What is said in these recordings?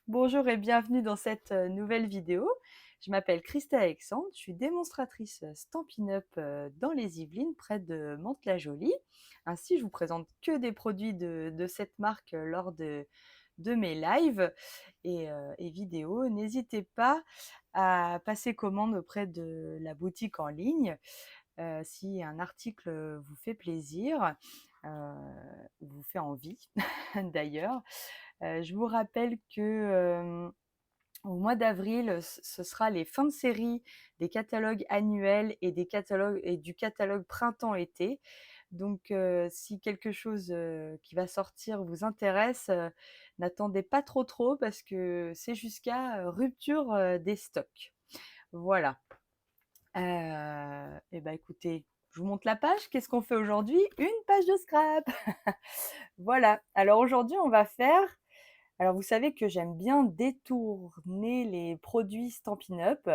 Bonjour et bienvenue dans cette nouvelle vidéo. Je m'appelle Christelle Alexandre, je suis démonstratrice Stampin' Up dans les Yvelines, près de Mantes-la-Jolie. Ainsi, je vous présente que des produits de cette marque lors de mes lives et vidéos. N'hésitez pas à passer commande auprès de la boutique en ligne si un article vous fait plaisir, euh, vous fait envie d'ailleurs. Je vous rappelle que au mois d'avril, ce sera les fins de série des catalogues annuels et des catalogues et du catalogue printemps-été. Donc, si quelque chose qui va sortir vous intéresse, n'attendez pas trop parce que c'est jusqu'à rupture des stocks. Voilà. Et ben écoutez, je vous montre la page. Qu'est-ce qu'on fait aujourd'hui? Une page de scrap. Voilà. Alors aujourd'hui, on va faire alors vous savez que j'aime bien détourner les produits Stampin' Up.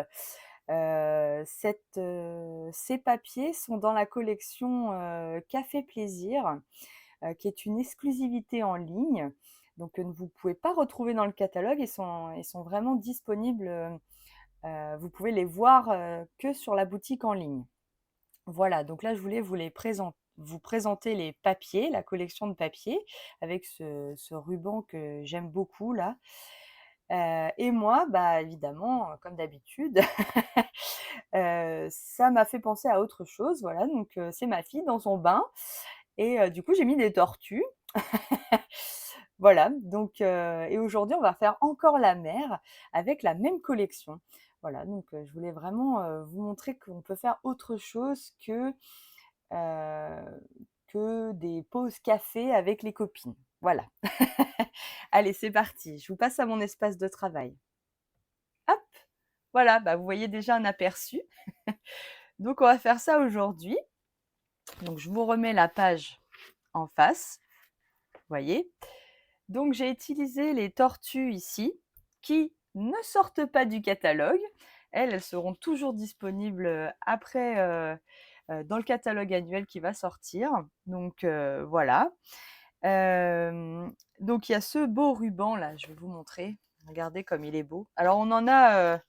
Ces papiers sont dans la collection Café Plaisir, qui est une exclusivité en ligne, donc que vous ne pouvez pas retrouver dans le catalogue. Ils sont vraiment disponibles, vous pouvez les voir que sur la boutique en ligne. Voilà, donc là je voulais vous présenter les papiers, la collection de papiers, avec ce ruban que j'aime beaucoup là. Et moi, bah, évidemment, comme d'habitude, ça m'a fait penser à autre chose, voilà, donc c'est ma fille dans son bain et du coup, j'ai mis des tortues. Voilà, donc et aujourd'hui, on va faire encore la mer avec la même collection. Voilà, donc je voulais vraiment, vous montrer qu'on peut faire autre chose que des pauses café avec les copines. Voilà. Allez, c'est parti, je vous passe à mon espace de travail. Hop, voilà, bah, vous voyez déjà un aperçu. Donc, on va faire ça aujourd'hui. Donc, je vous remets la page en face, vous voyez. Donc, j'ai utilisé les tortues ici, qui ne sortent pas du catalogue. Elles seront toujours disponibles après dans le catalogue annuel qui va sortir. Donc, voilà. Donc, il y a ce beau ruban là, je vais vous montrer. Regardez comme il est beau. Alors, on en a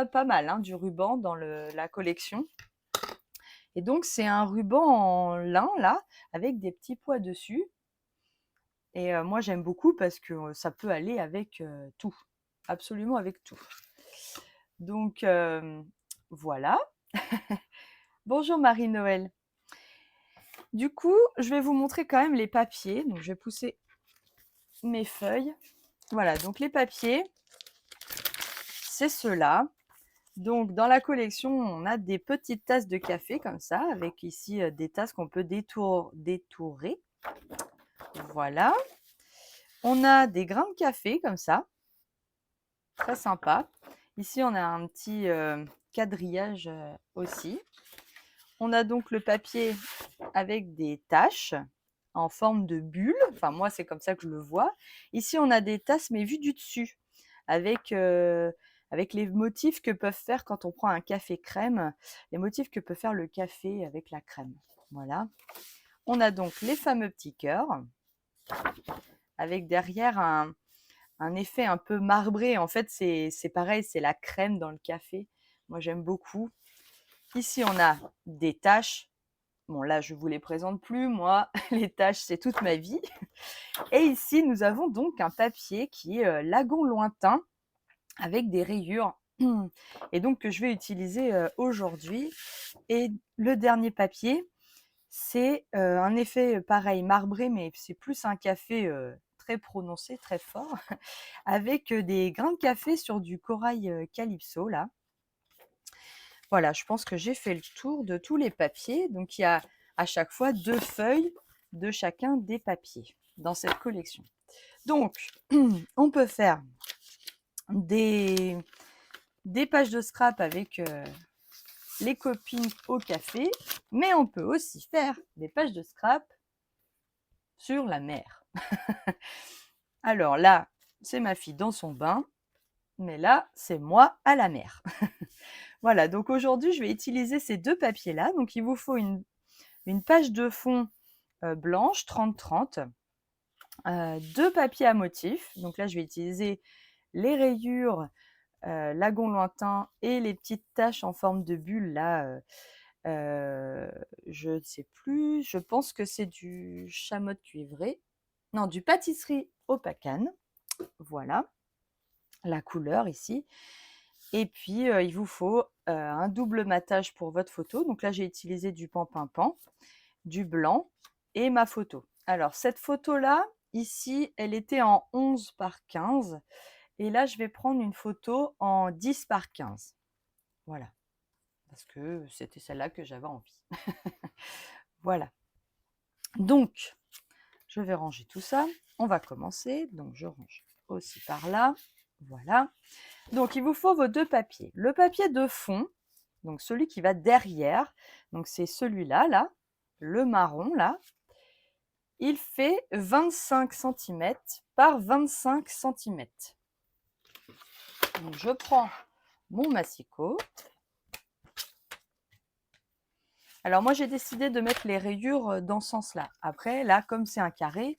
pas mal hein, du ruban dans la collection. Et donc, c'est un ruban en lin, là, avec des petits pois dessus. Et moi, j'aime beaucoup parce que ça peut aller avec tout, absolument avec tout. Donc, voilà. Bonjour Marie-Noël. Du coup, je vais vous montrer quand même les papiers. Donc, je vais pousser mes feuilles. Voilà, donc les papiers, c'est ceux-là. Donc, dans la collection, on a des petites tasses de café comme ça, avec ici des tasses qu'on peut détourer. Voilà. On a des grains de café comme ça, très sympa. Ici, on a un petit quadrillage aussi. On a donc le papier avec des taches en forme de bulle. Enfin, moi, c'est comme ça que je le vois. Ici, on a des tasses, mais vues du dessus, avec les motifs que peuvent faire quand on prend un café crème, les motifs que peut faire le café avec la crème. Voilà. On a donc les fameux petits cœurs, avec derrière un effet un peu marbré. En fait, c'est pareil, c'est la crème dans le café. Moi, j'aime beaucoup. Ici, on a des taches. Bon, là, je ne vous les présente plus. Moi, les taches, c'est toute ma vie. Et ici, nous avons donc un papier qui est lagon lointain avec des rayures. Et donc, que je vais utiliser aujourd'hui. Et le dernier papier, c'est un effet pareil, marbré, mais c'est plus un café très prononcé, très fort, avec des grains de café sur du corail calypso, là. Voilà, je pense que j'ai fait le tour de tous les papiers. Donc, il y a à chaque fois 2 feuilles de chacun des papiers dans cette collection. Donc, on peut faire des, des pages de scrap avec les copines au café, mais on peut aussi faire des pages de scrap sur la mer. Alors là, c'est ma fille dans son bain, mais là, c'est moi à la mer. Voilà, donc aujourd'hui, je vais utiliser ces 2 papiers-là. Donc, il vous faut une page de fond blanche 30-30. 2 papiers à motifs. Donc là, je vais utiliser les rayures, lagon lointain et les petites taches en forme de bulle là, je ne sais plus, je pense que c'est du chamois cuivré. Non, du pâtisserie au pacane. Voilà, la couleur ici. Et puis, il vous faut, un double matage pour votre photo. Donc là, j'ai utilisé du pan-pin-pan, du blanc et ma photo. Alors cette photo-là, ici, elle était en 11 par 15 et là, je vais prendre une photo en 10 par 15. Voilà, parce que c'était celle-là que j'avais envie. Voilà. Donc, je vais ranger tout ça. On va commencer. Donc, je range aussi par là. Voilà. Donc, il vous faut vos 2 papiers. Le papier de fond, donc celui qui va derrière, donc c'est celui-là, là, le marron, là. Il fait 25 cm par 25 cm. Donc, je prends mon massicot. Alors, moi, j'ai décidé de mettre les rayures dans ce sens-là. Après, là, comme c'est un carré,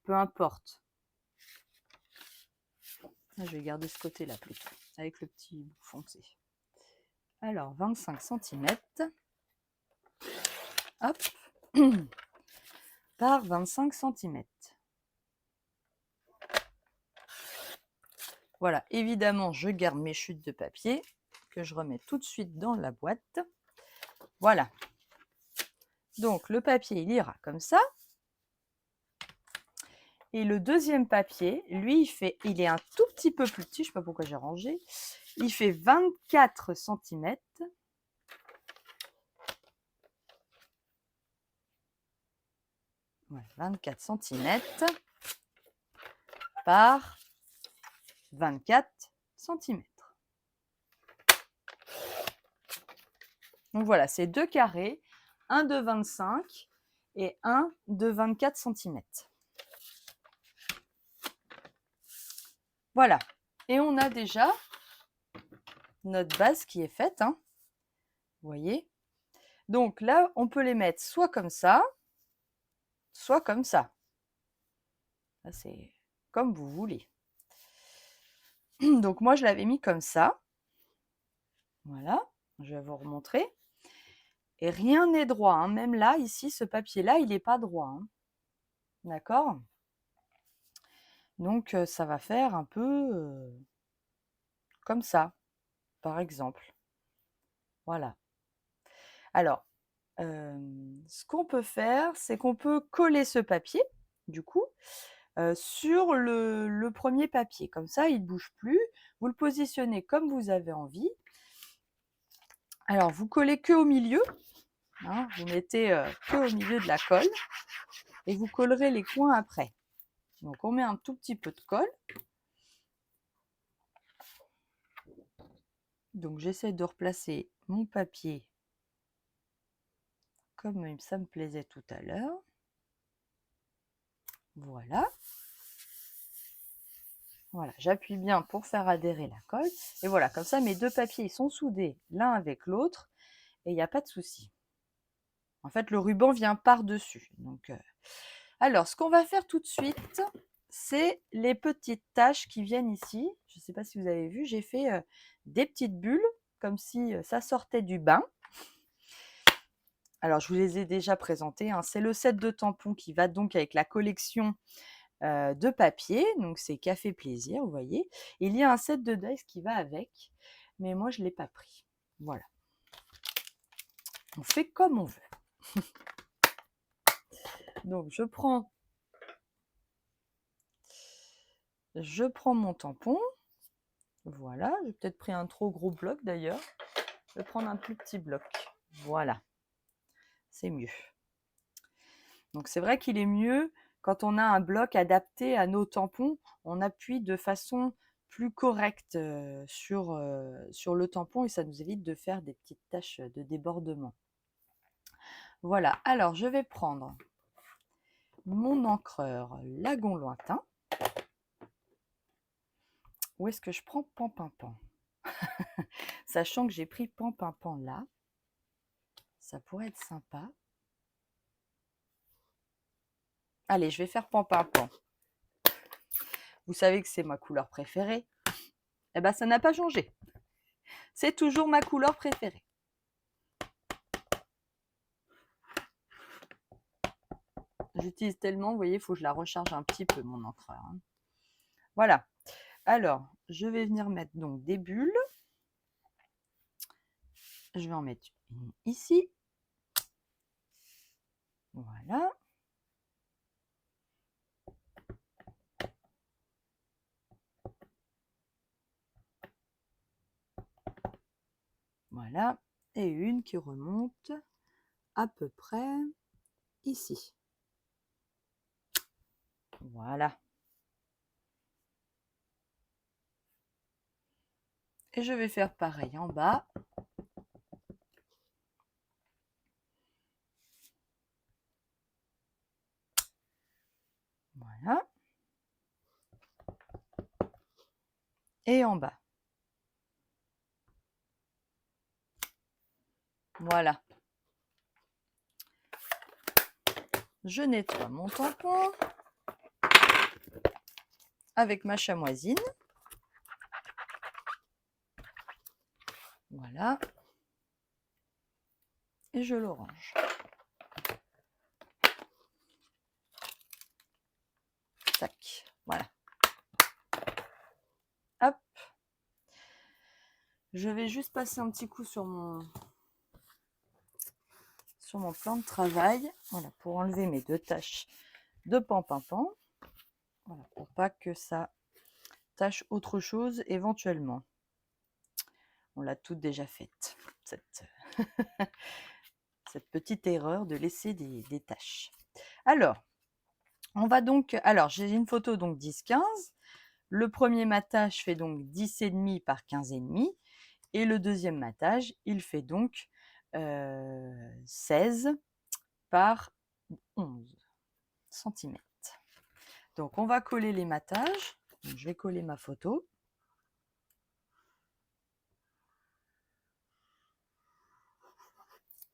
peu importe. Je vais garder ce côté-là plutôt, avec le petit bout foncé. Alors, 25 cm. Hop. Par 25 cm. Voilà, évidemment, je garde mes chutes de papier que je remets tout de suite dans la boîte. Voilà. Donc, le papier, il ira comme ça. Et le deuxième papier, lui, il est un tout petit peu plus petit. Je ne sais pas pourquoi j'ai rangé. Il fait 24 cm. Voilà, 24 cm par 24 cm. Donc voilà, c'est 2 carrés, un de 25 et un de 24 cm. Voilà, et on a déjà notre base qui est faite, hein. Vous voyez? Donc là, on peut les mettre soit comme ça, soit comme ça. Ça, c'est comme vous voulez. Donc moi, je l'avais mis comme ça. Voilà, je vais vous remontrer. Et rien n'est droit, hein. Même là, ici, ce papier-là, il n'est pas droit, hein. D'accord? Donc, ça va faire un peu comme ça, par exemple. Voilà. Alors, ce qu'on peut faire, c'est qu'on peut coller ce papier, du coup, sur le premier papier. Comme ça, il ne bouge plus. Vous le positionnez comme vous avez envie. Alors, vous collez que au milieu. Hein, vous mettez que au milieu de la colle. Et vous collerez les coins après. Donc, on met un tout petit peu de colle. Donc, j'essaie de replacer mon papier comme ça me plaisait tout à l'heure. Voilà. Voilà, j'appuie bien pour faire adhérer la colle. Et voilà, comme ça, mes 2 papiers sont soudés l'un avec l'autre et il n'y a pas de souci. En fait, le ruban vient par-dessus. Donc, alors, ce qu'on va faire tout de suite, c'est les petites taches qui viennent ici. Je ne sais pas si vous avez vu, j'ai fait des petites bulles, comme si ça sortait du bain. Alors, je vous les ai déjà présentées, hein. C'est le set de tampons qui va donc avec la collection de papier. Donc, c'est Café Plaisir, vous voyez. Il y a un set de dice qui va avec, mais moi, je ne l'ai pas pris. Voilà. On fait comme on veut. Donc, je prends mon tampon. Voilà, j'ai peut-être pris un trop gros bloc d'ailleurs. Je vais prendre un plus petit bloc. Voilà, c'est mieux. Donc c'est vrai qu'il est mieux quand on a un bloc adapté à nos tampons, on appuie de façon plus correcte sur le tampon et ça nous évite de faire des petites taches de débordement. Voilà, alors je vais prendre mon encreur lagon lointain. Où est-ce que je prends pan-pin-pan? Sachant que j'ai pris pan-pin-pan là, ça pourrait être sympa. Allez, je vais faire pan pan pan. Vous savez que c'est ma couleur préférée. Eh bien, ça n'a pas changé. C'est toujours ma couleur préférée. J'utilise tellement, vous voyez, il faut que je la recharge un petit peu, mon encreur. Hein. Voilà. Alors, je vais venir mettre donc des bulles. Je vais en mettre une ici. Voilà. Voilà. Et une qui remonte à peu près ici. Voilà. Et je vais faire pareil en bas. Voilà. Et en bas. Voilà. Je nettoie mon tampon avec ma chamoisine. Voilà. Et je le range. Tac. Voilà. Hop. Je vais juste passer un petit coup sur mon plan de travail. Voilà, pour enlever mes 2 taches de pan pan pan. Voilà, pour pas que ça tâche autre chose éventuellement. On l'a toutes déjà faite, cette petite erreur de laisser des taches. Alors, on va donc... Alors, j'ai une photo donc 10-15. Le premier matage fait donc 10,5 par 15,5. Et le deuxième matage, il fait donc 16 par 11 cm. Donc, on va coller les matages. Donc, je vais coller ma photo.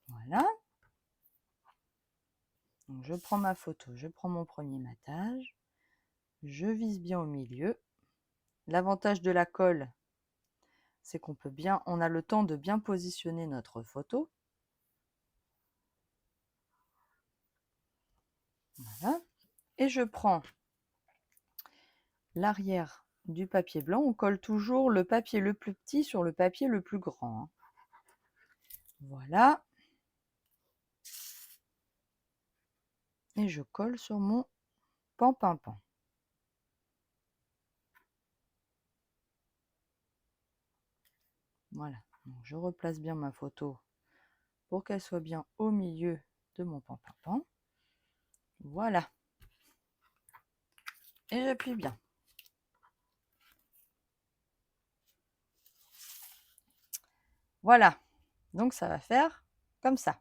Voilà. Donc, je prends ma photo, je prends mon premier matage. Je vise bien au milieu. L'avantage de la colle, c'est qu'on peut bien, on a le temps de bien positionner notre photo. Voilà. Et je prends l'arrière du papier blanc. On colle toujours le papier le plus petit sur le papier le plus grand. Hein. Voilà. Et je colle sur mon pan pan pan. Voilà. Donc, je replace bien ma photo pour qu'elle soit bien au milieu de mon pan pan pan. Voilà. Et j'appuie bien. Voilà. Donc ça va faire comme ça.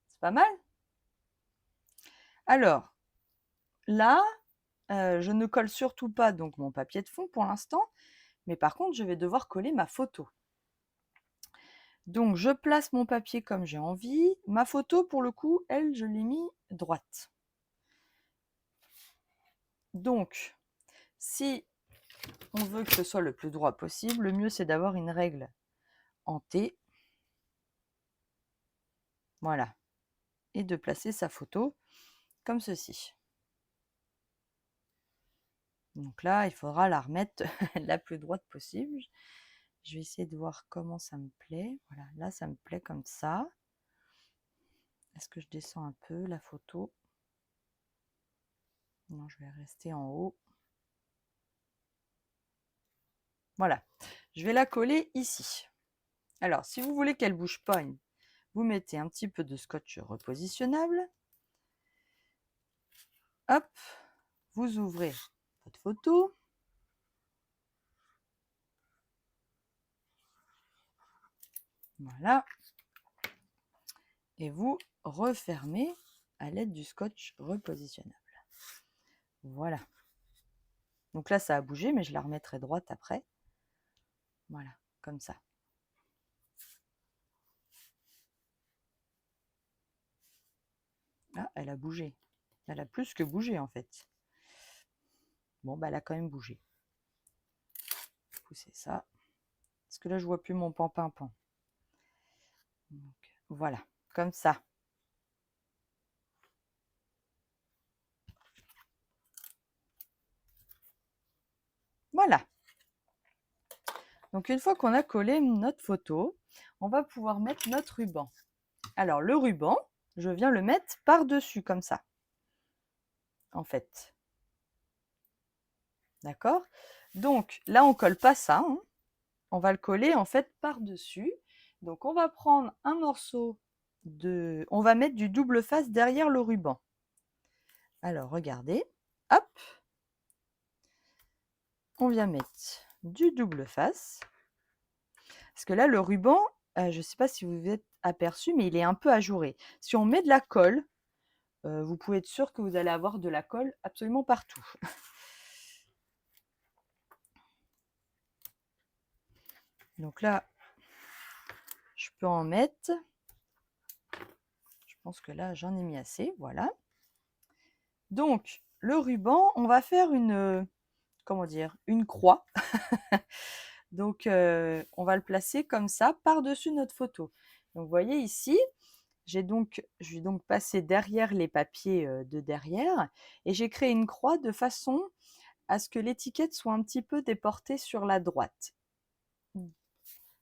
C'est pas mal? Alors, là, je ne colle surtout pas donc mon papier de fond pour l'instant, mais par contre, je vais devoir coller ma photo. Donc, je place mon papier comme j'ai envie. Ma photo, pour le coup, elle, je l'ai mis droite. Donc, si on veut que ce soit le plus droit possible, le mieux, c'est d'avoir une règle en T. Voilà. Et de placer sa photo comme ceci. Donc là, il faudra la remettre la plus droite possible. Je vais essayer de voir comment ça me plaît. Voilà, là, ça me plaît comme ça. Est-ce que je descends un peu la photo? Non, je vais rester en haut. Voilà, je vais la coller ici. Alors, si vous voulez qu'elle ne bouge pas, vous mettez un petit peu de scotch repositionnable. Hop, vous ouvrez votre photo. Voilà. Et vous refermez à l'aide du scotch repositionnable. Voilà. Donc là, ça a bougé, mais je la remettrai droite après. Voilà, comme ça. Ah, elle a bougé. Elle a plus que bougé en fait. Bon, bah elle a quand même bougé. Pousser ça. Parce que là, je vois plus mon pan-pan-pan. Donc, voilà, comme ça. Voilà. Donc, une fois qu'on a collé notre photo, on va pouvoir mettre notre ruban. Alors, le ruban, je viens le mettre par-dessus, comme ça. En fait. D'accord? Donc, là, on colle pas ça. Hein. On va le coller, en fait, par-dessus. Donc, on va prendre un morceau de... On va mettre du double face derrière le ruban. Alors, regardez. Hop. On vient mettre du double face. Parce que là, le ruban, je ne sais pas si vous vous êtes aperçu, mais il est un peu ajouré. Si on met de la colle, vous pouvez être sûr que vous allez avoir de la colle absolument partout. Donc là, je peux en mettre. Je pense que là, j'en ai mis assez. Voilà. Donc, le ruban, on va faire une, comment dire, une croix. Donc, on va le placer comme ça, par-dessus notre photo. Donc, vous voyez ici, je vais donc passer derrière les papiers de derrière et j'ai créé une croix de façon à ce que l'étiquette soit un petit peu déportée sur la droite.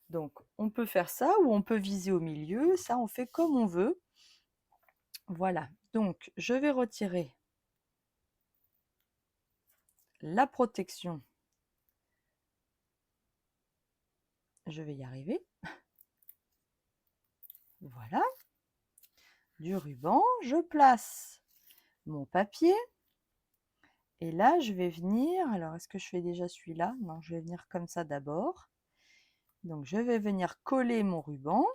Donc, on peut faire ça ou on peut viser au milieu. Ça, on fait comme on veut. Voilà. Donc, je vais retirer la protection. Je vais y arriver. Voilà. Du ruban. Je place mon papier. Et là, je vais venir... Alors, est-ce que je fais déjà celui-là? Non, je vais venir comme ça d'abord. Donc, je vais venir coller mon ruban.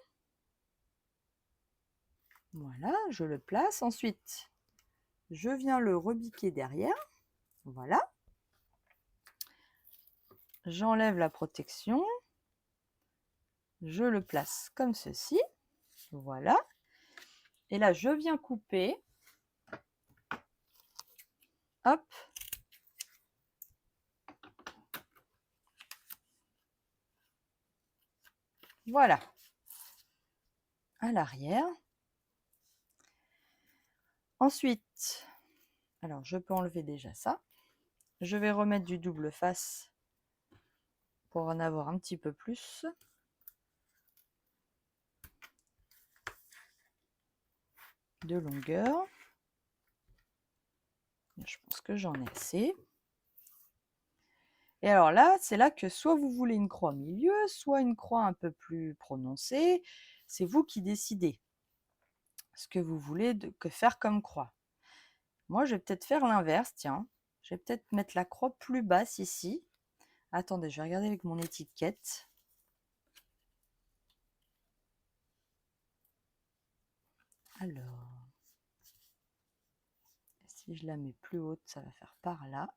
Voilà, je le place. Ensuite, je viens le rebiquer derrière. Voilà. J'enlève la protection. Je le place comme ceci. Voilà. Et là, je viens couper. Hop. Voilà. À l'arrière. Ensuite, alors je peux enlever déjà ça. Je vais remettre du double face pour en avoir un petit peu plus. De longueur. Je pense que j'en ai assez. Et alors là, c'est là que soit vous voulez une croix au milieu, soit une croix un peu plus prononcée. C'est vous qui décidez ce que vous voulez faire comme croix. Moi, je vais peut-être faire l'inverse, tiens. Je vais peut-être mettre la croix plus basse ici. Attendez, je vais regarder avec mon étiquette. Alors, si je la mets plus haute, ça va faire par là.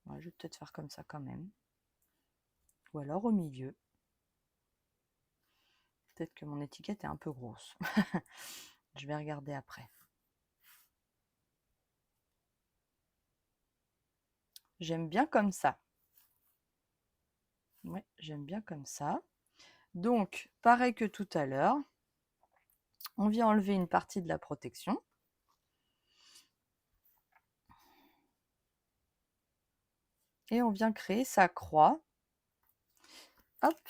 Ouais, je vais peut-être faire comme ça quand même. Ou alors au milieu. Peut-être que mon étiquette est un peu grosse. Je vais regarder après. J'aime bien comme ça. Ouais, j'aime bien comme ça. Donc, pareil que tout à l'heure, on vient enlever une partie de la protection. Et on vient créer sa croix. Hop.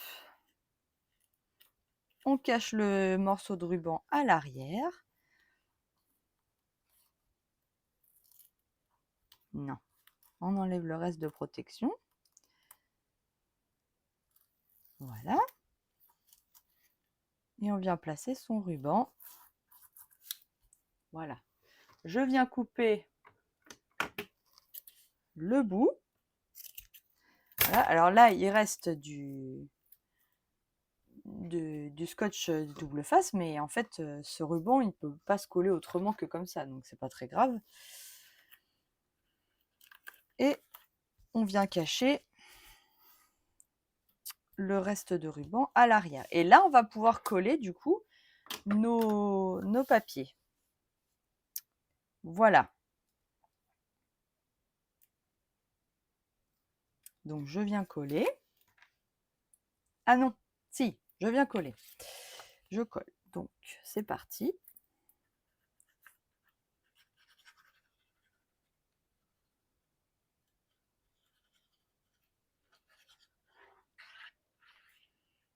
On cache le morceau de ruban à l'arrière. Non. On enlève le reste de protection. Voilà. Et on vient placer son ruban. Voilà. Je viens couper le bout. Voilà. Alors là, il reste du scotch double face, mais en fait, ce ruban, il ne peut pas se coller autrement que comme ça, donc c'est pas très grave. Et on vient cacher le reste de ruban à l'arrière. Et là, on va pouvoir coller, du coup, nos papiers. Voilà. Donc, je viens coller. Ah non, si, je viens coller. Je colle. Donc, c'est parti.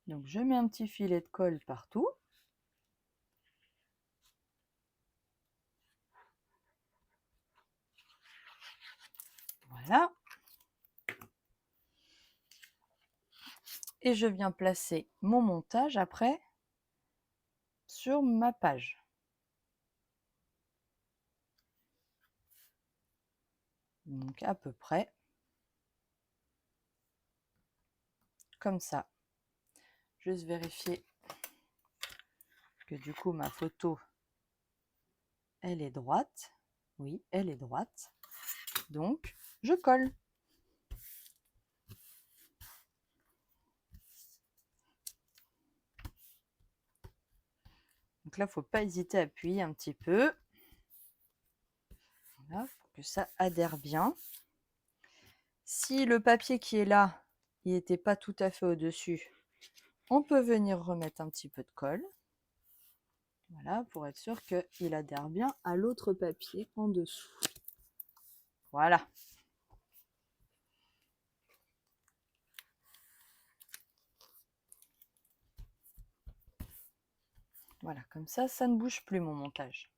Donc, je mets un petit filet de colle partout. Voilà. Et je viens placer mon montage après sur ma page. Donc, à peu près comme ça. Juste vérifier que du coup ma photo elle est droite. Oui, elle est droite. Donc, je colle. Donc là, il ne faut pas hésiter à appuyer un petit peu. Voilà, pour que ça adhère bien. Si le papier qui est là, il n'était pas tout à fait au-dessus, on peut venir remettre un petit peu de colle. Voilà, pour être sûr qu'il adhère bien à l'autre papier en dessous. Voilà. Voilà, comme ça, ça ne bouge plus mon montage.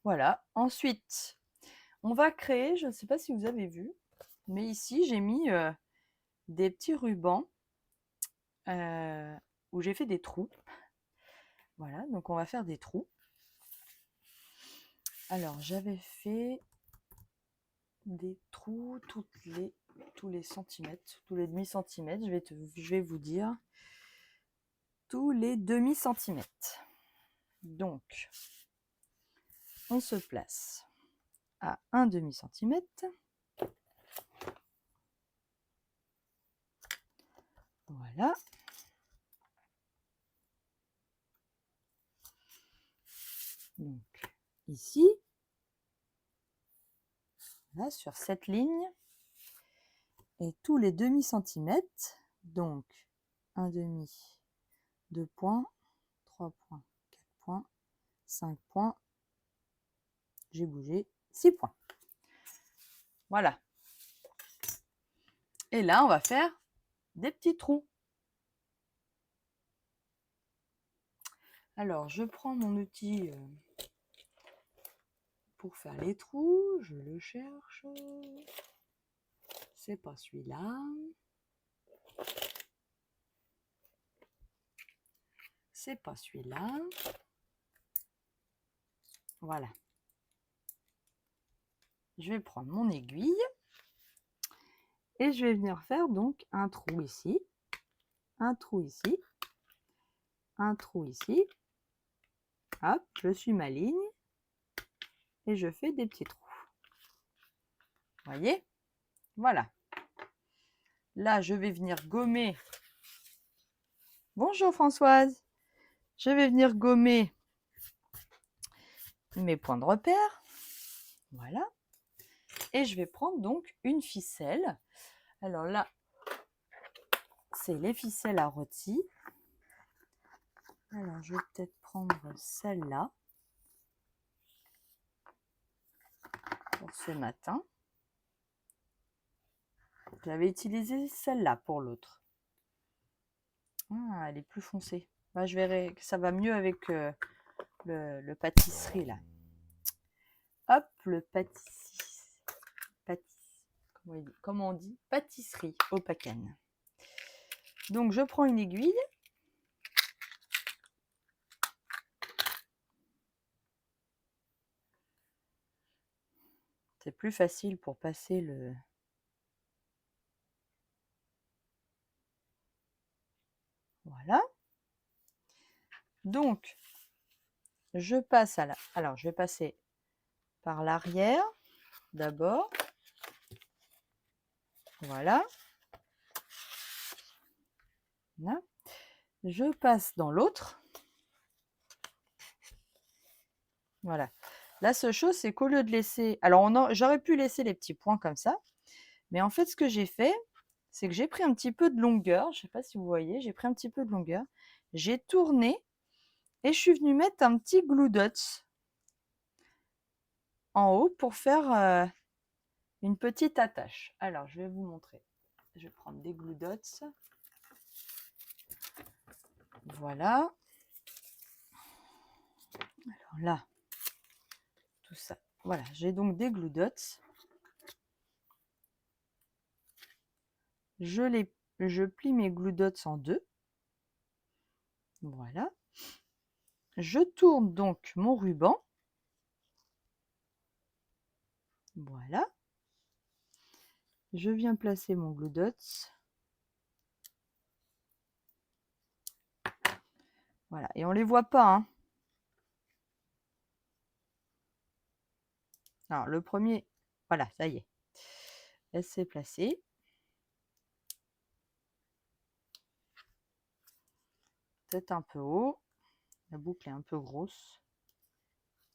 Voilà, ensuite, on va créer, je ne sais pas si vous avez vu, mais ici, j'ai mis des petits rubans où j'ai fait des trous. Voilà, donc on va faire des trous. Alors, j'avais fait des trous tous les centimètres, tous les demi-centimètres, je vais vous dire, tous les demi-centimètres. Donc, on se place à un demi-centimètre. Voilà. Donc, ici, là, sur cette ligne, et tous les demi-centimètres, donc un demi, 2 points, 3 points, 4 points, 5 points, j'ai bougé, 6 points. Voilà. Et là, on va faire des petits trous. Alors, je prends mon outil pour faire les trous, je le cherche. C'est pas celui-là. C'est pas celui-là. Voilà. Je vais prendre mon aiguille et je vais venir faire donc un trou ici, un trou ici, un trou ici. Hop, je suis ma ligne et je fais des petits trous. Voyez? Voilà. Là, je vais venir gommer. Bonjour Françoise. Je vais venir gommer mes points de repère. Voilà. Et je vais prendre donc une ficelle. Alors là, c'est les ficelles à rôti. Alors, je vais peut-être prendre celle-là pour ce matin. J'avais utilisé celle-là pour l'autre. Ah, elle est plus foncée. Bah, je verrai que ça va mieux avec le pâtisserie là. Hop, le comment on dit pâtisserie au Pacane. Donc je prends une aiguille. C'est plus facile pour passer le... Voilà. Donc, je passe à la... Alors, je vais passer par l'arrière d'abord. Voilà. Là. Je passe dans l'autre. Voilà. La seule chose, c'est qu'au lieu de laisser... Alors, j'aurais pu laisser les petits points comme ça. Mais en fait, ce que j'ai fait, c'est que j'ai pris un petit peu de longueur. Je ne sais pas si vous voyez, j'ai pris un petit peu de longueur. J'ai tourné et je suis venue mettre un petit glue dots en haut pour faire une petite attache. Alors, je vais vous montrer. Je vais prendre des glue dots. Voilà. Alors là, tout ça. Voilà, j'ai donc des glue dots. Je plie mes glue dots en deux. Voilà. Je tourne donc mon ruban. Voilà. Je viens placer mon glue dots. Voilà. Et on ne les voit pas, hein. Alors, le premier, voilà, ça y est. Elle s'est placée. Peut-être un peu haut. La boucle est un peu grosse.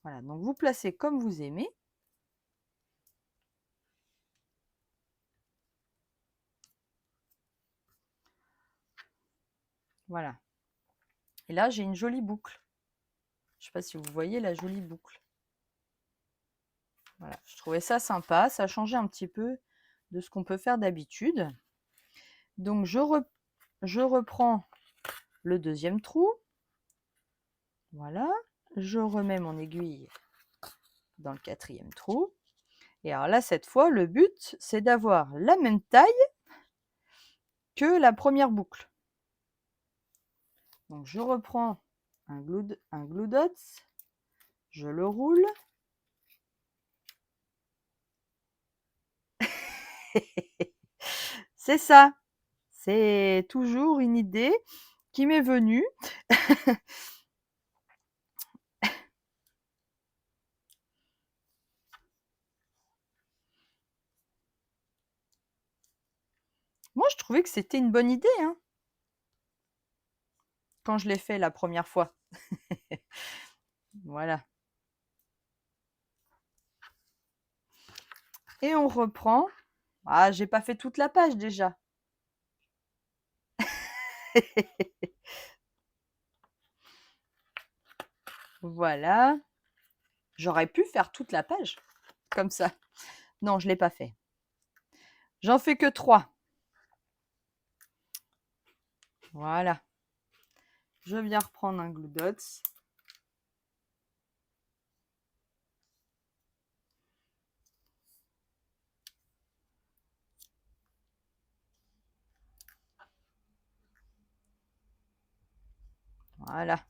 Voilà, donc vous placez comme vous aimez. Voilà. Et là, j'ai une jolie boucle. Je ne sais pas si vous voyez la jolie boucle. Voilà, je trouvais ça sympa. Ça changeait un petit peu de ce qu'on peut faire d'habitude. Donc, je reprends le deuxième trou. Voilà. Je remets mon aiguille dans le quatrième trou. Et alors là, cette fois, le but, c'est d'avoir la même taille que la première boucle. Donc, je reprends un glue dots, je le roule. C'est ça. C'est toujours une idée qui m'est venue. Moi, je trouvais que c'était une bonne idée, hein, quand je l'ai fait la première fois. Voilà. Et on reprend. Ah, j'ai pas fait toute la page déjà. Voilà. J'aurais pu faire toute la page comme ça. Non, je ne l'ai pas fait. J'en fais que 3. Voilà. Je viens reprendre un glue dots. Voilà.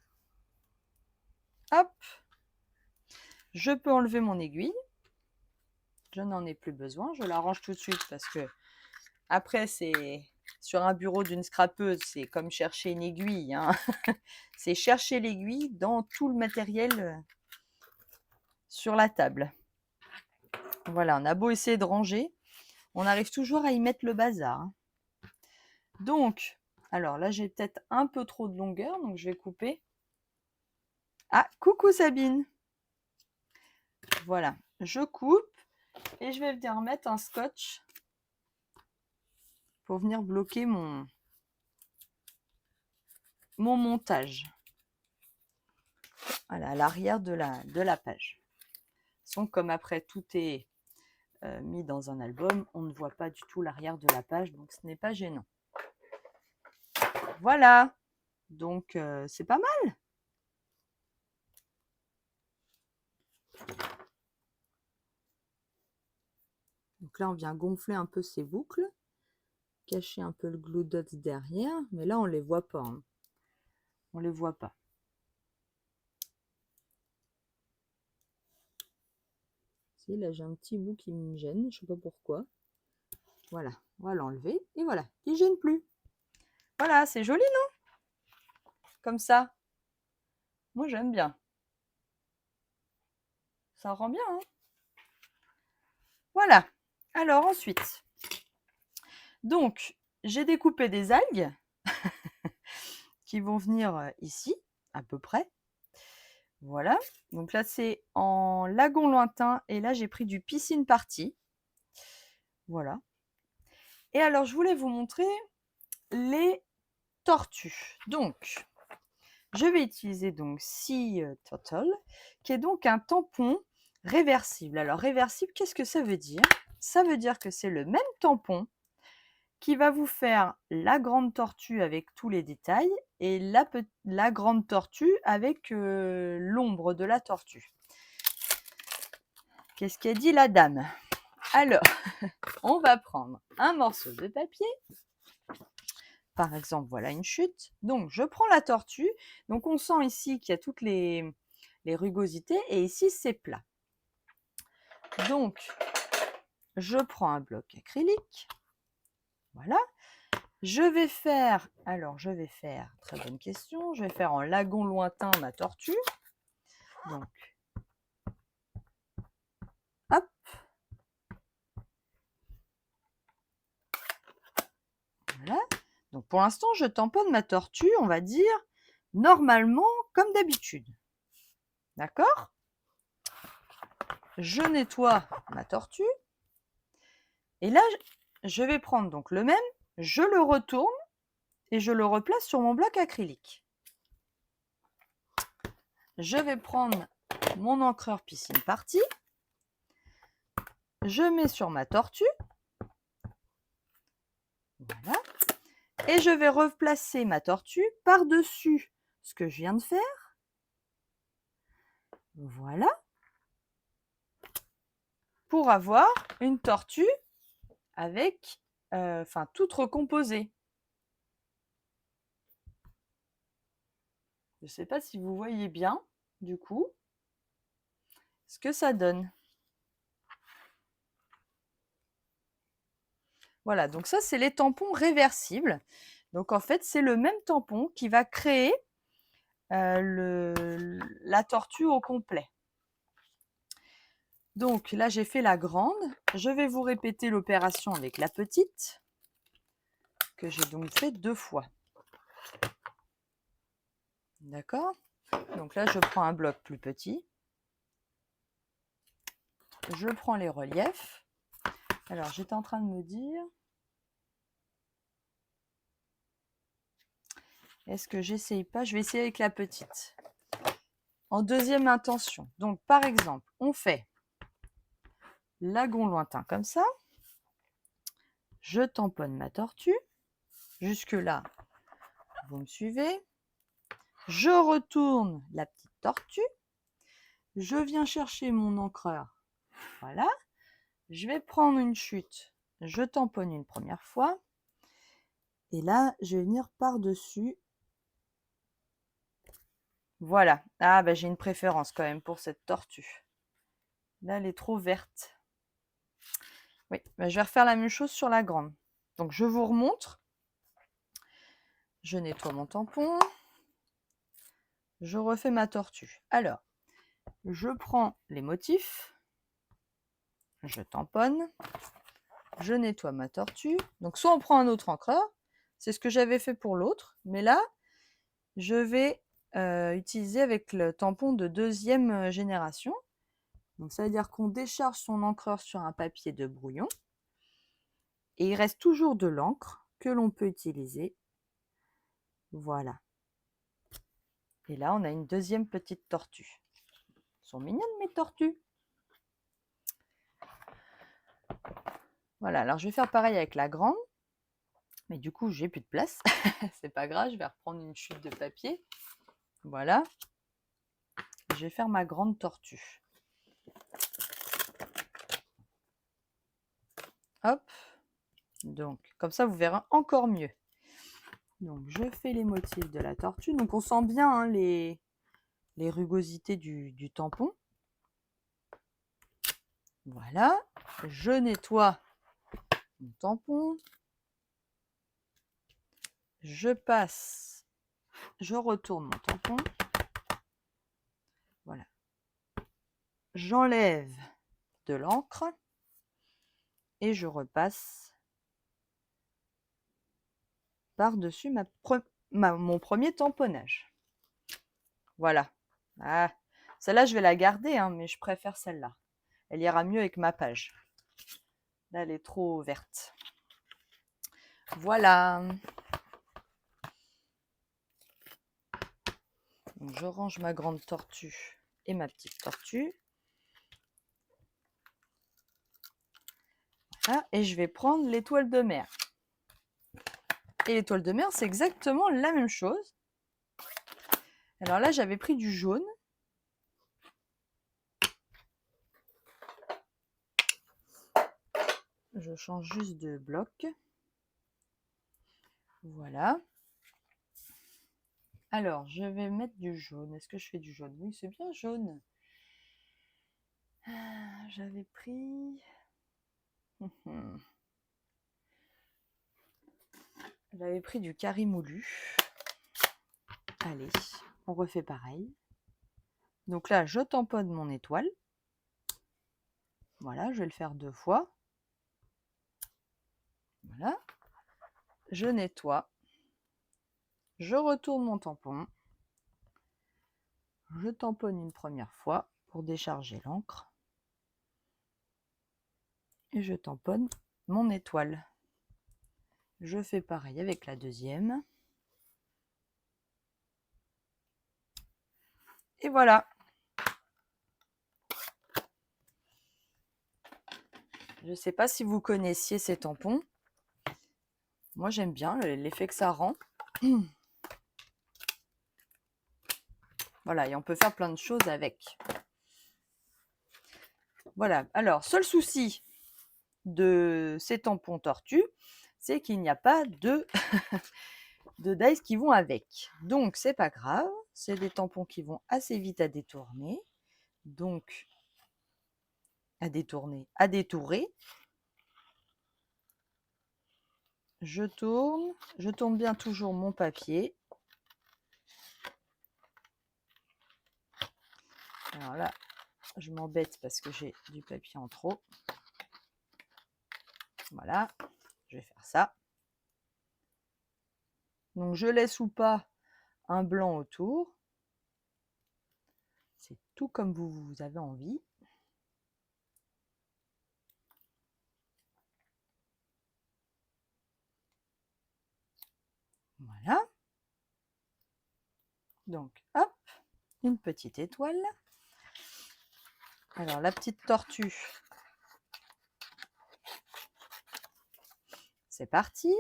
Hop. Je peux enlever mon aiguille. Je n'en ai plus besoin. Je la range tout de suite parce que après, c'est sur un bureau d'une scrapeuse, c'est comme chercher une aiguille, hein. C'est chercher l'aiguille dans tout le matériel sur la table. Voilà, on a beau essayer de ranger, on arrive toujours à y mettre le bazar, hein. Donc, alors là, j'ai peut-être un peu trop de longueur, donc je vais couper. Ah, coucou Sabine. Voilà, je coupe et je vais venir mettre un scotch pour venir bloquer mon montage. Voilà, à l'arrière de la page. Donc, comme après tout est mis dans un album, on ne voit pas du tout l'arrière de la page, donc ce n'est pas gênant. Voilà, donc c'est pas mal. Donc là, on vient gonfler un peu ces boucles, cacher un peu le glue dots derrière, mais là, on ne les voit pas, hein. On ne les voit pas. Si, là, j'ai un petit bout qui me gêne, je ne sais pas pourquoi. Voilà, on va l'enlever, et voilà, il ne gêne plus. Voilà, c'est joli, non? Comme ça. Moi, j'aime bien. Ça rend bien, hein? Voilà. Alors, ensuite, donc, j'ai découpé des algues. qui vont venir ici, à peu près. Voilà, donc là c'est en lagon lointain et là j'ai pris du piscine party. Voilà. Et alors je voulais vous montrer les tortues. Donc, je vais utiliser donc Sea Turtle, qui est donc un tampon réversible. Alors réversible, qu'est-ce que ça veut dire? Ça veut dire que c'est le même tampon qui va vous faire la grande tortue avec tous les détails et la grande tortue avec l'ombre de la tortue. Qu'est-ce qu'a dit la dame? Alors, on va prendre un morceau de papier. Par exemple, voilà une chute. Donc, je prends la tortue. Donc, on sent ici qu'il y a toutes les rugosités et ici, c'est plat. Donc, je prends un bloc acrylique. Voilà. Très bonne question, je vais faire en lagon lointain ma tortue. Donc, hop. Voilà. Donc, pour l'instant, je tamponne ma tortue, on va dire, normalement, comme d'habitude. D'accord? Je nettoie ma tortue. Et là, je vais prendre donc le même, je le retourne et je le replace sur mon bloc acrylique. Je vais prendre mon encreur piscine party. Je mets sur ma tortue. Voilà. Et je vais replacer ma tortue par-dessus ce que je viens de faire. Voilà. Pour avoir une tortue avec, toute recomposée. Je ne sais pas si vous voyez bien, du coup, ce que ça donne. Voilà, donc ça, c'est les tampons réversibles. Donc, en fait, c'est le même tampon qui va créer la tortue au complet. Donc, là, j'ai fait la grande. Je vais vous répéter l'opération avec la petite, que j'ai donc fait 2 fois. D'accord? Donc là, je prends un bloc plus petit. Je prends les reliefs. Alors, j'étais en train de me dire... Est-ce que j'essaye pas? Je vais essayer avec la petite. En deuxième intention. Donc, par exemple, on fait lagon lointain comme ça. Je tamponne ma tortue. Jusque-là, vous me suivez. Je retourne la petite tortue. Je viens chercher mon encreur. Voilà. Je vais prendre une chute. Je tamponne une première fois. Et là, je vais venir par-dessus. Voilà. Ah, bah, j'ai une préférence quand même pour cette tortue. Là, elle est trop verte. Oui, bah, je vais refaire la même chose sur la grande. Donc, je vous remontre. Je nettoie mon tampon. Je refais ma tortue. Alors, je prends les motifs. Je tamponne. Je nettoie ma tortue. Donc, soit on prend un autre encreur. C'est ce que j'avais fait pour l'autre. Mais là, je vais utiliser avec le tampon de deuxième génération. Donc, ça veut dire qu'on décharge son encreur sur un papier de brouillon. Et il reste toujours de l'encre que l'on peut utiliser. Voilà. Et là, on a une deuxième petite tortue. Elles sont mignonnes, mes tortues. Voilà, alors je vais faire pareil avec la grande. Mais du coup, j'ai plus de place. C'est pas grave, je vais reprendre une chute de papier. Voilà. Je vais faire ma grande tortue. Hop. Donc, comme ça, vous verrez encore mieux. Donc, je fais les motifs de la tortue. Donc, on sent bien hein, les rugosités du tampon. Voilà. Je nettoie mon tampon. Je passe. Je retourne mon tampon. Voilà. J'enlève de l'encre. Et je repasse par-dessus mon premier tamponnage. Voilà. Ah, celle-là, je vais la garder, hein, mais je préfère celle-là. Elle ira mieux avec ma page. Là, elle est trop verte. Voilà. Donc, je range ma grande tortue et ma petite tortue. Voilà. Et je vais prendre l'étoile de mer. Et l'étoile de mer, c'est exactement la même chose. Alors là, j'avais pris du jaune. Je change juste de bloc. Voilà. Alors, je vais mettre du jaune. Est-ce que je fais du jaune? Oui, c'est bien jaune. J'avais pris... J'avais pris du carré moulu. Allez, on refait pareil. Donc là, je tamponne mon étoile. Voilà, je vais le faire 2 fois. Voilà. Je nettoie. Je retourne mon tampon. Je tamponne une première fois pour décharger l'encre. Et je tamponne mon étoile. Je fais pareil avec la deuxième. Et voilà. Je ne sais pas si vous connaissiez ces tampons. Moi, j'aime bien l'effet que ça rend. Voilà, et on peut faire plein de choses avec. Voilà, alors, seul souci de ces tampons tortues, c'est qu'il n'y a pas de, de dies qui vont avec. Donc, c'est pas grave, c'est des tampons qui vont assez vite à détourner. Donc, à détourer. Je tourne bien toujours mon papier. Alors là, je m'embête parce que j'ai du papier en trop. Voilà, je vais faire ça. Donc, je laisse ou pas un blanc autour. C'est tout comme vous avez envie. Voilà. Donc, hop, une petite étoile. Alors, la petite tortue, c'est parti.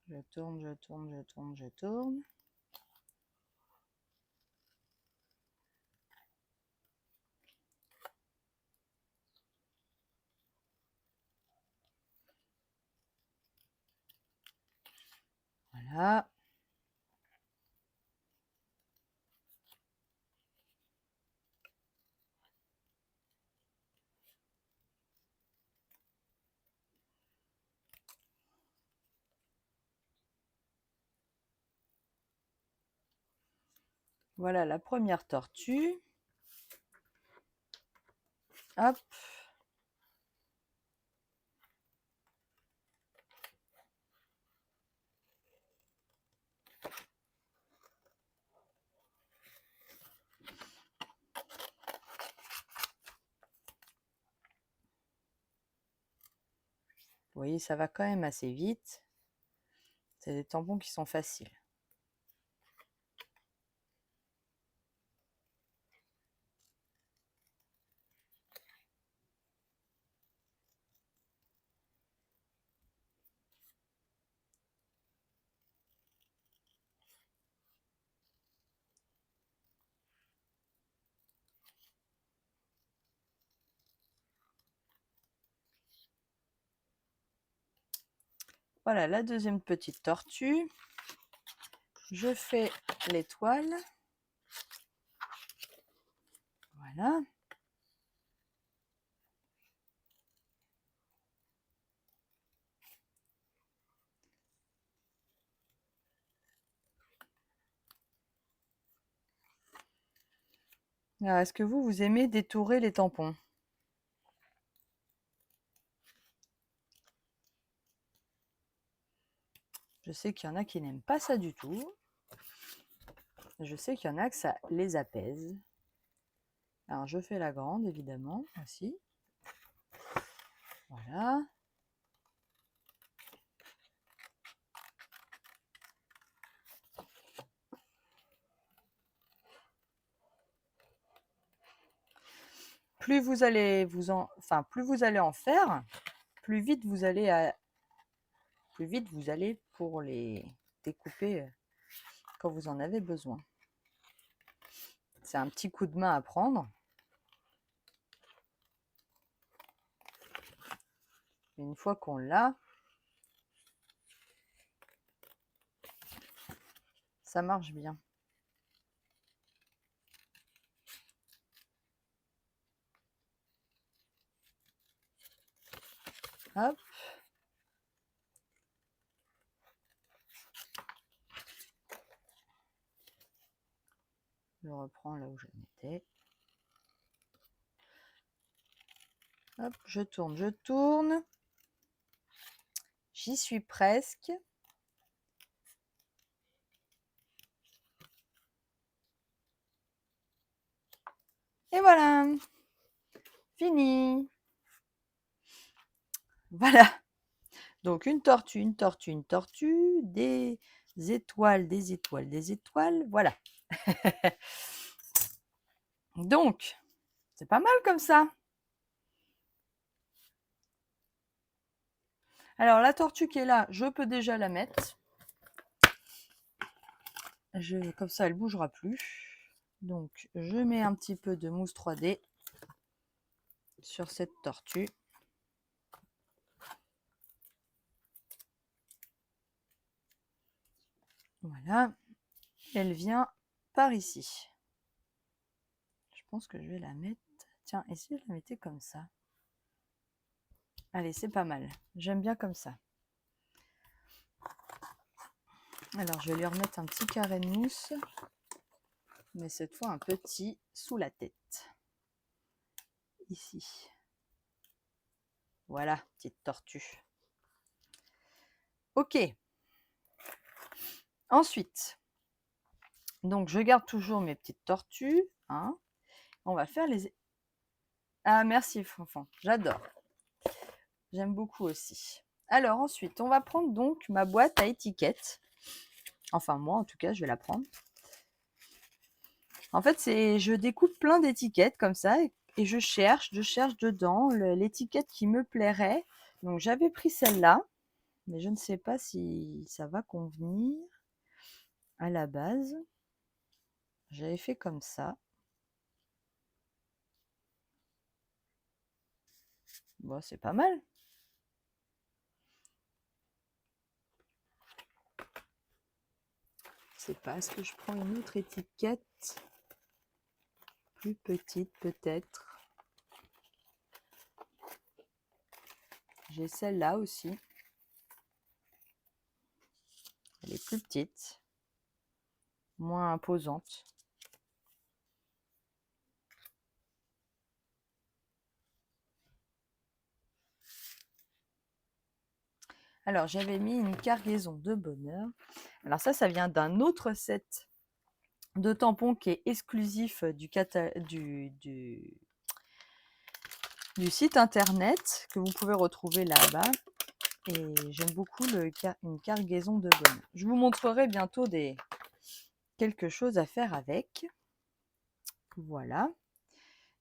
Je tourne, je tourne, je tourne, je tourne. Voilà. Voilà la première tortue. Hop. Vous voyez, ça va quand même assez vite. C'est des tampons qui sont faciles. Voilà la deuxième petite tortue. Je fais l'étoile. Voilà. Alors, est-ce que vous aimez détourer les tampons? Je sais qu'il y en a qui n'aiment pas ça du tout. Je sais qu'il y en a que ça les apaise. Alors, je fais la grande, évidemment, aussi. Voilà. Plus vous allez plus vous allez en faire, plus vite vous allez pour les découper quand vous en avez besoin. C'est un petit coup de main à prendre. Une fois qu'on l'a, ça marche bien. Hop. Je reprends là où je m'étais. Hop, je tourne, je tourne. J'y suis presque. Et voilà. Fini. Voilà. Donc une tortue, une tortue, une tortue, des étoiles, des étoiles, des étoiles. Voilà. Donc, c'est pas mal comme ça. Alors la tortue qui est là, je peux déjà la mettre. Comme ça, elle bougera plus. Donc, je mets un petit peu de mousse 3D sur cette tortue. Voilà. Elle vient par ici. Je pense que je vais la mettre... Tiens, et si je la mettais comme ça? Allez, c'est pas mal. J'aime bien comme ça. Alors, je vais lui remettre un petit carré de mousse. Mais cette fois, un petit sous la tête. Ici. Voilà, petite tortue. Ok. Ensuite, donc je garde toujours mes petites tortues. Hein. On va faire les... Ah, merci, Fanfan. J'adore. J'aime beaucoup aussi. Alors ensuite, on va prendre donc ma boîte à étiquettes. Enfin, moi, en tout cas, je vais la prendre. En fait, je découpe plein d'étiquettes comme ça et je cherche dedans l'étiquette qui me plairait. Donc, j'avais pris celle-là, mais je ne sais pas si ça va convenir à la base. J'avais fait comme ça. Bon, c'est pas mal. Je sais pas, est-ce que je prends une autre étiquette plus petite peut-être? J'ai celle-là aussi. Elle est plus petite, moins imposante. Alors, j'avais mis une cargaison de bonheur. Alors ça vient d'un autre set de tampons qui est exclusif du site internet que vous pouvez retrouver là-bas. Et j'aime beaucoup une cargaison de bonheur. Je vous montrerai bientôt quelque chose à faire avec. Voilà.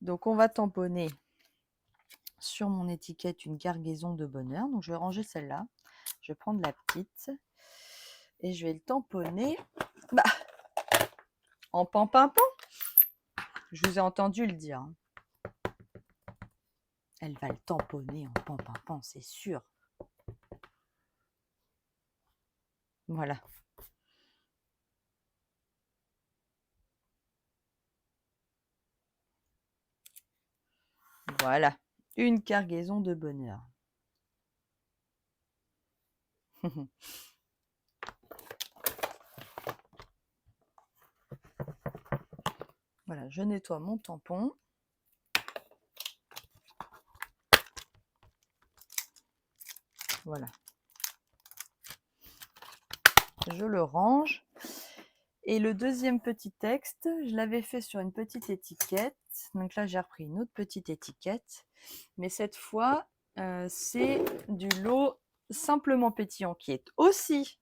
Donc, on va tamponner sur mon étiquette une cargaison de bonheur. Donc, je vais ranger celle-là. Je vais prendre la petite et je vais le tamponner en pan-pan-pan. Je vous ai entendu le dire. Elle va le tamponner en pan-pan-pan, c'est sûr. Voilà. Voilà. Une cargaison de bonheur. Voilà, je nettoie mon tampon. Voilà. Je le range. Et le deuxième petit texte, je l'avais fait sur une petite étiquette. Donc là, j'ai repris une autre petite étiquette. Mais cette fois, c'est du lot Simplement Pétillant qui est aussi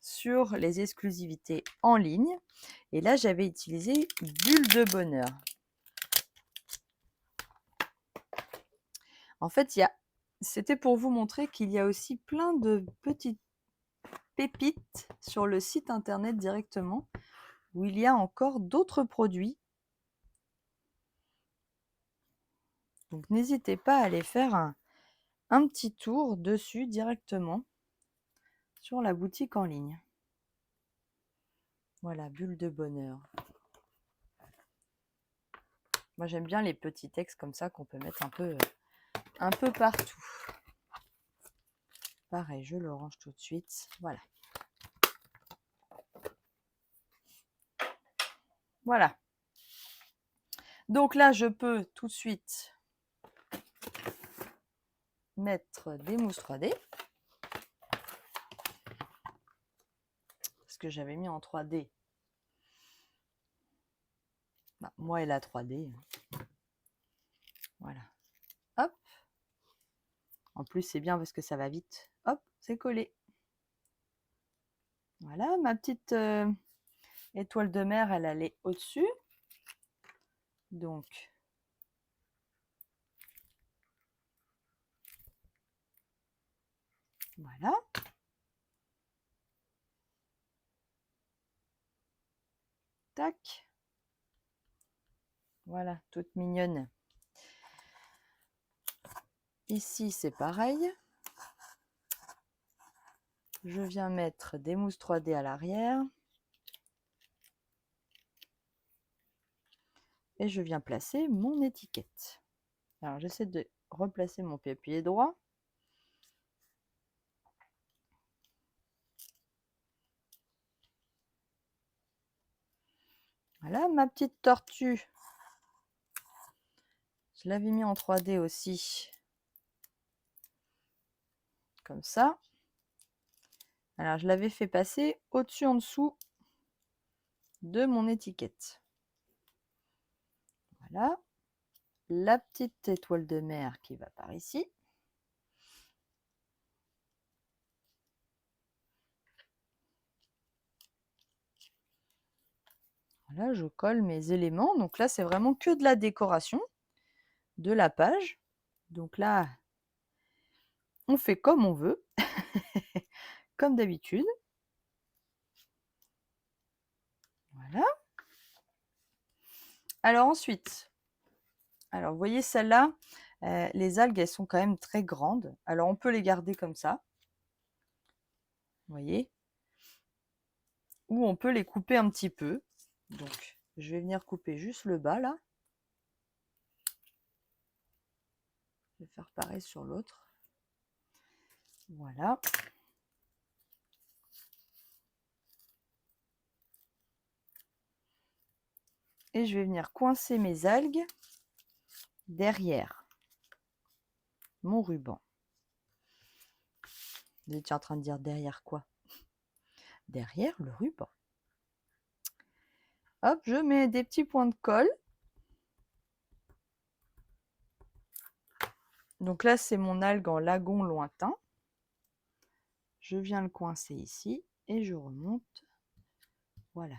sur les exclusivités en ligne. Et là, j'avais utilisé Bulle de Bonheur. En fait, c'était pour vous montrer qu'il y a aussi plein de petites pépites sur le site internet directement, où il y a encore d'autres produits. Donc n'hésitez pas à aller faire un petit tour dessus directement sur la boutique en ligne. Voilà, Bulle de Bonheur. Moi j'aime bien les petits textes comme ça qu'on peut mettre un peu partout. Pareil, je le range tout de suite. Voilà. Voilà. Donc là, je peux tout de suite mettre des mousses 3D. Parce que j'avais mis en 3D. Bah, moi et la 3D. Voilà. Hop. En plus, c'est bien parce que ça va vite. Hop, c'est collé. Voilà, ma petite étoile de mer, elle est au-dessus. Donc, voilà. Tac. Voilà, toute mignonne. Ici, c'est pareil. Je viens mettre des mousses 3D à l'arrière. Et je viens placer mon étiquette. Alors, j'essaie de replacer mon pied droit. Voilà, ma petite tortue. Je l'avais mis en 3D aussi. Comme ça. Alors, je l'avais fait passer au-dessus, en dessous de mon étiquette. Voilà. La petite étoile de mer qui va par ici. Voilà, je colle mes éléments. Donc là, c'est vraiment que de la décoration de la page. Donc là, on fait comme on veut, comme d'habitude. Voilà. Alors ensuite, vous voyez celle-là, les algues, elles sont quand même très grandes. Alors on peut les garder comme ça. Vous voyez. Ou on peut les couper un petit peu. Donc, je vais venir couper juste le bas, là. Je vais faire pareil sur l'autre. Voilà. Et je vais venir coincer mes algues derrière mon ruban. Vous êtes en train de dire derrière quoi? Derrière le ruban. Hop, je mets des petits points de colle. Donc là, c'est mon algue en lagon lointain. Je viens le coincer ici et je remonte. Voilà.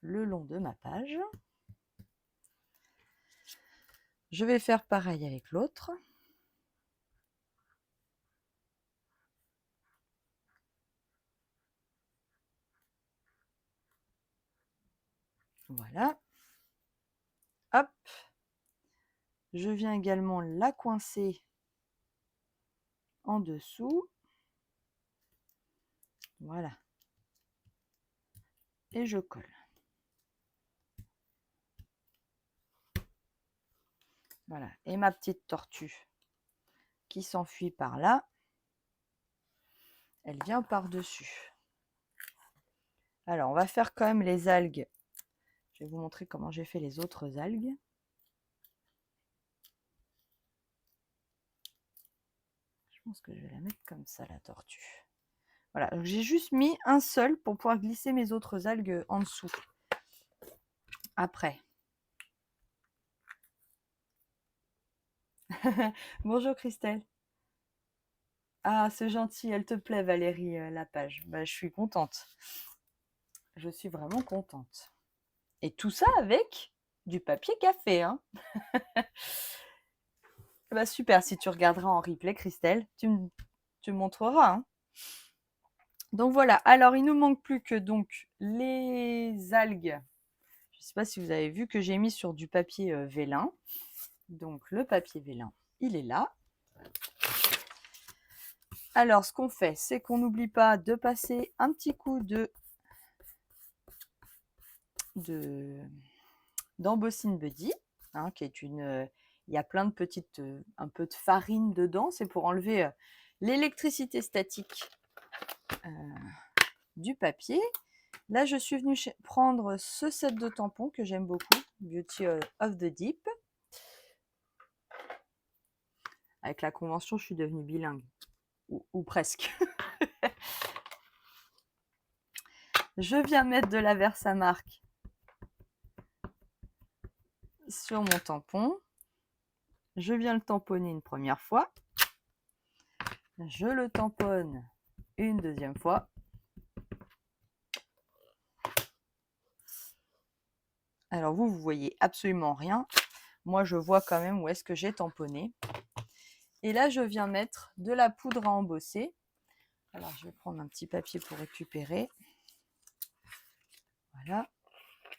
Le long de ma page. Je vais faire pareil avec l'autre. Voilà. Hop. Je viens également la coincer en dessous. Voilà. Et je colle. Voilà. Et ma petite tortue qui s'enfuit par là, elle vient par-dessus. Alors, on va faire quand même les algues. Je vais vous montrer comment j'ai fait les autres algues. Je pense que je vais la mettre comme ça, la tortue. Voilà, j'ai juste mis un seul pour pouvoir glisser mes autres algues en dessous. Après. Bonjour Christelle. Ah, c'est gentil, elle te plaît Valérie, la page. Bah, je suis contente. Je suis vraiment contente. Et tout ça avec du papier café. Hein. Bah, super, si tu regarderas en replay, Christelle, tu me montreras. Hein. Donc voilà, alors il ne nous manque plus que donc les algues. Je ne sais pas si vous avez vu que j'ai mis sur du papier vélin. Donc le papier vélin, il est là. Alors ce qu'on fait, c'est qu'on n'oublie pas de passer un petit coup d'embossine buddy, hein, qui est une... il y a plein de petites... un peu de farine dedans. C'est pour enlever l'électricité statique du papier. Là, je suis venue prendre ce set de tampons que j'aime beaucoup, Beauty of the Deep. Avec la convention, je suis devenue bilingue. Ou presque. Je viens mettre de la Versamark sur mon tampon. Je viens le tamponner une première fois. Je le tamponne une deuxième fois. Alors vous voyez absolument rien. Moi, je vois quand même où est-ce que j'ai tamponné. Et là, je viens mettre de la poudre à embosser. Alors, je vais prendre un petit papier pour récupérer. Voilà.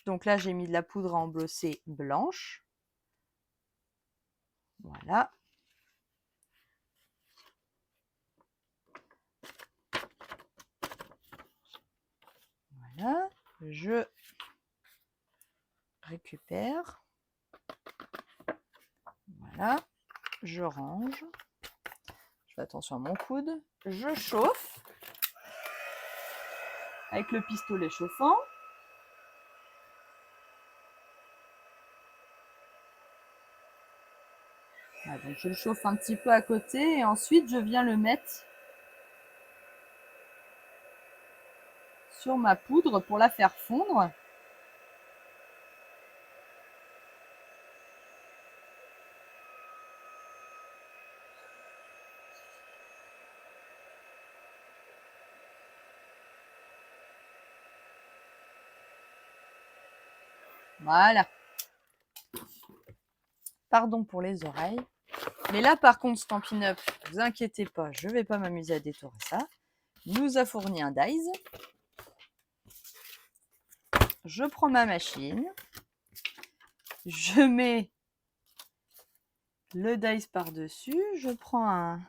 Donc là, j'ai mis de la poudre à embosser blanche. Voilà. Voilà. Je récupère. Voilà. Je range. Je fais attention à mon coude. Je chauffe. Avec le pistolet chauffant. Voilà, donc je le chauffe un petit peu à côté et ensuite je viens le mettre sur ma poudre pour la faire fondre. Voilà. Pardon pour les oreilles. Mais là, par contre, Stampin' Up, ne vous inquiétez pas, je ne vais pas m'amuser à détourer ça. Nous a fourni un dies. Je prends ma machine. Je mets le dies par-dessus. Je prends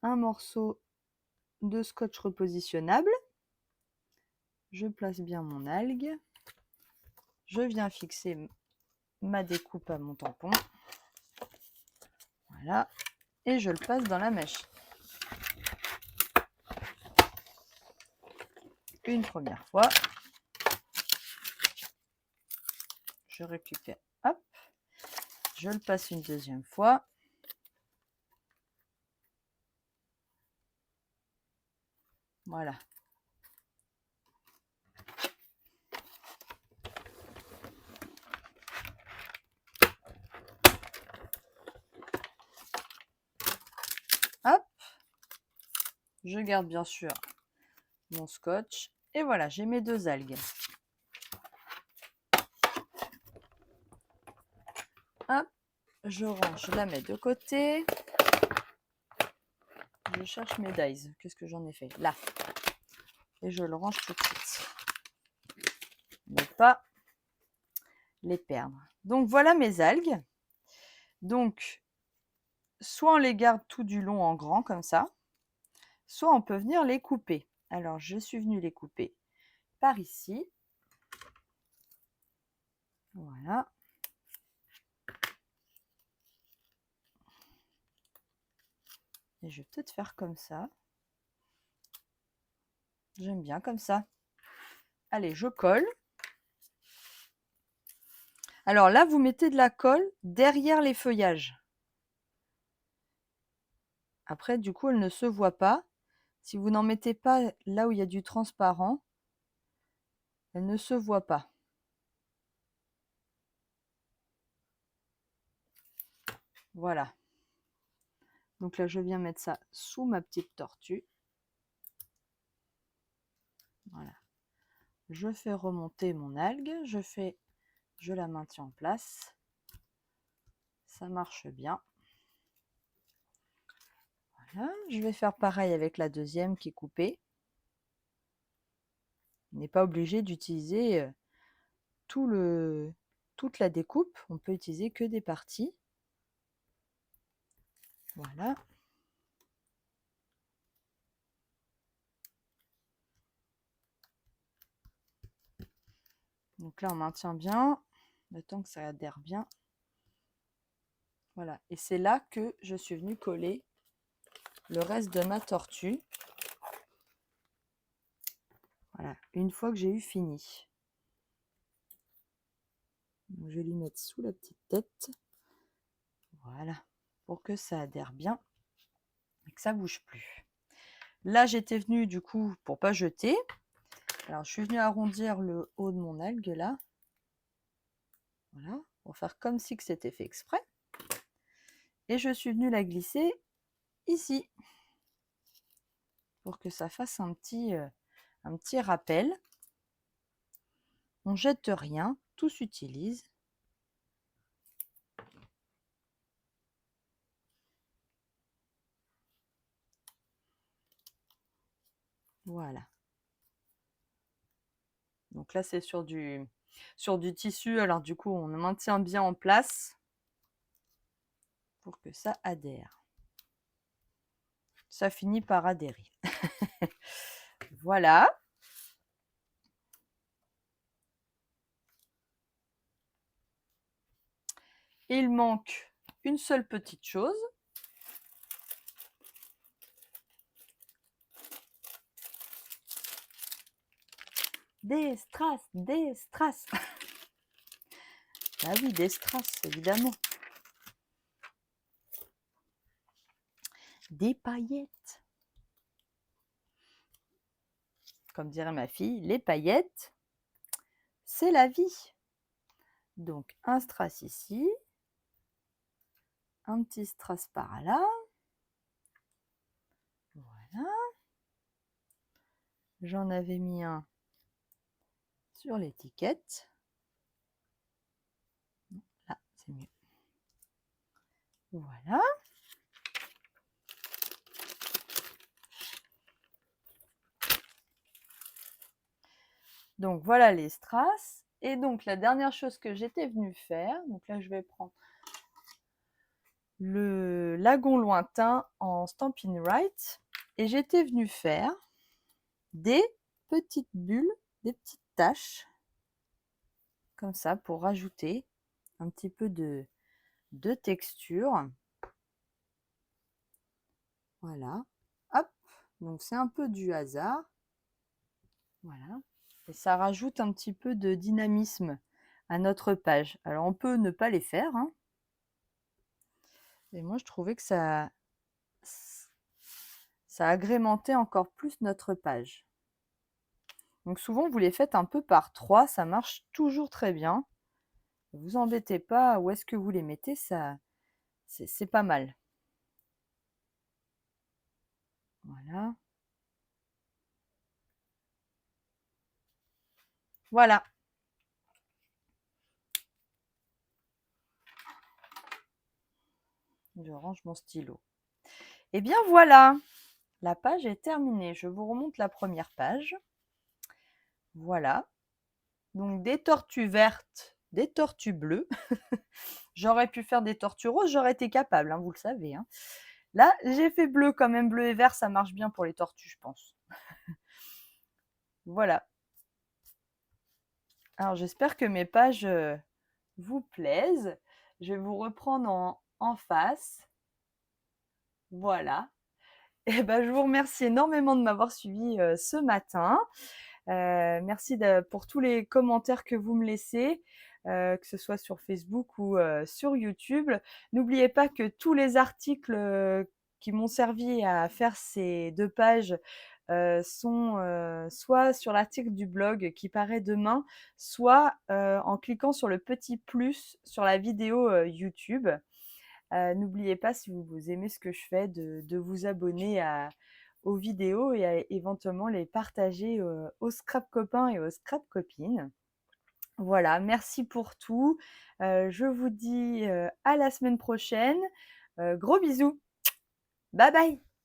un morceau de scotch repositionnable. Je place bien mon algue. Je viens fixer ma découpe à mon tampon. Voilà. Et je le passe dans la machine. Une première fois. Je récupère. Hop. Je le passe une deuxième fois. Voilà. Hop. Je garde bien sûr mon scotch. Et voilà, j'ai mes deux algues. Hop. Je range, je la mets de côté. Je cherche mes dies. Qu'est-ce que j'en ai fait? Là. Et je le range tout de suite. Ne pas les perdre. Donc voilà mes algues. Donc, soit on les garde tout du long en grand comme ça, soit on peut venir les couper. Alors, je suis venue les couper par ici. Voilà. Et je vais peut-être faire comme ça. J'aime bien comme ça. Allez, je colle. Alors là, vous mettez de la colle derrière les feuillages. Après, du coup, elle ne se voit pas. Si vous n'en mettez pas là où il y a du transparent, elle ne se voit pas. Voilà. Donc là, je viens mettre ça sous ma petite tortue. Voilà. Je fais remonter mon algue. Je la maintiens en place. Ça marche bien. Voilà. Je vais faire pareil avec la deuxième qui est coupée. On n'est pas obligé d'utiliser toute la découpe. On peut utiliser que des parties. Voilà. Donc là, on maintient bien, le temps que ça adhère bien. Voilà. Et c'est là que je suis venue coller le reste de ma tortue. Voilà. Une fois que j'ai eu fini. Donc, je vais lui mettre sous la petite tête. Voilà. Pour que ça adhère bien et que ça ne bouge plus. Là, j'étais venue du coup pour pas jeter. Alors, je suis venue arrondir le haut de mon algue là. Voilà. Pour faire comme si c'était fait exprès. Et je suis venue la glisser ici. Pour que ça fasse un petit rappel. On jette rien, tout s'utilise. Voilà. Donc là, c'est sur du tissu. Alors du coup, on le maintient bien en place pour que ça adhère. Ça finit par adhérer. Voilà. Il manque une seule petite chose. Des strass, des strass. Ah oui, des strass, évidemment. Des paillettes. Comme dirait ma fille, les paillettes, c'est la vie. Donc, un strass ici. Un petit strass par là. Voilà. J'en avais mis un sur l'étiquette. Là, c'est mieux. Voilà. Donc voilà les strass. Et donc la dernière chose que j'étais venue faire, donc là je vais prendre le lagon lointain en Stampin' Right. Et j'étais venue faire des petites bulles, des petites taches, comme ça, pour rajouter un petit peu de texture. Voilà. Hop. Donc c'est un peu du hasard. Voilà. Et ça rajoute un petit peu de dynamisme à notre page. Alors on peut ne pas les faire, hein. Et moi je trouvais que ça agrémentait encore plus notre page. Donc souvent vous les faites un peu par 3, ça marche toujours très bien. Ne vous embêtez pas, où est-ce que vous les mettez, ça c'est pas mal. Voilà. Voilà. Je range mon stylo. Et bien voilà, la page est terminée. Je vous remonte la première page. Voilà. Donc des tortues vertes, des tortues bleues. J'aurais pu faire des tortues roses, j'aurais été capable, hein, vous le savez, hein. Là, j'ai fait bleu quand même, bleu et vert, ça marche bien pour les tortues, je pense. Voilà. Alors j'espère que mes pages vous plaisent. Je vais vous reprendre en face. Voilà. Et ben, je vous remercie énormément de m'avoir suivi ce matin. Merci pour tous les commentaires que vous me laissez, que ce soit sur Facebook ou sur YouTube. N'oubliez pas que tous les articles qui m'ont servi à faire ces 2 pages sont soit sur l'article du blog qui paraît demain, soit en cliquant sur le petit plus sur la vidéo YouTube. N'oubliez pas, si vous aimez ce que je fais, de vous abonner aux vidéos et à éventuellement les partager aux scrap copains et aux scrap copines. Voilà, merci pour tout. Je vous dis à la semaine prochaine. Gros bisous. Bye bye.